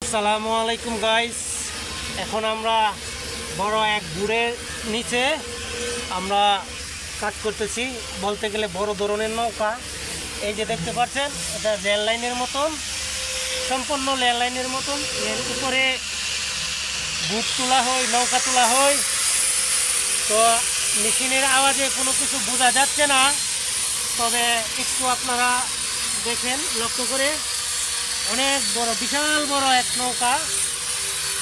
আসসালামু আলাইকুম গাইস। এখন আমরা বড় এক বুড়ের নিচে আমরা কাজ করতেছি, বলতে গেলে বড় ধরনের নৌকা। এই যে দেখতে পাচ্ছেন, এটা রেল লাইনের মতন, সম্পূর্ণ রেল লাইনের মতন। এর উপরে বুট তোলা হয়, নৌকা তোলা হয়। তো মেশিনের আওয়াজে কোনো কিছু বোঝা যাচ্ছে না, তবে একটু আপনারা দেখেন লক্ষ্য করে। অনেক বড়, বিশাল বড় এক নৌকা।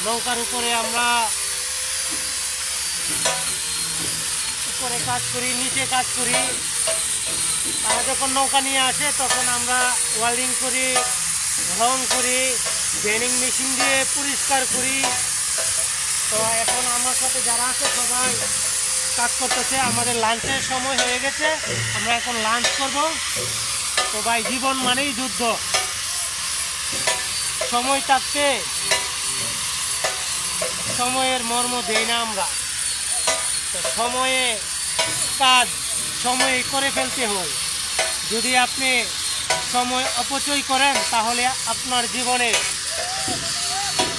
নৌকার উপরে আমরা উপরে কাজ করি, নিচে কাজ করি। তারা যখন নৌকা নিয়ে আসে তখন আমরা ওয়েল্ডিং করি, রং করি, বেনিং মেশিন দিয়ে পরিষ্কার করি। তো এখন আমার সাথে যারা আছে সবাই কাজ করতেছে। আমাদের লাঞ্চের সময় হয়ে গেছে, আমরা এখন লাঞ্চ করব। তো ভাই, জীবন মানেই যুদ্ধ। সময় থাকতে সময়ের মর্ম দেই না আমরা। তো সময়ে কাজ সময়ে করে ফেলতে হয়। যদি আপনি সময় অপচয় করেন তাহলে আপনার জীবনে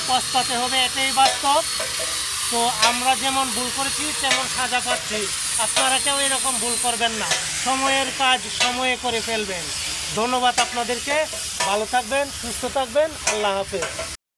পস্তাতে হবে, এটাই বাস্তব। তো আমরা যেমন ভুল করেছি তেমন সাজা পাচ্ছি, আপনারা কেউ এরকম ভুল করবেন না। সময়ের কাজ সময়ে করে ফেলবেন। ধন্যবাদ আপনাদেরকে। ভালো থাকবেন, সুস্থ থাকবেন। আল্লাহ হাফেজ।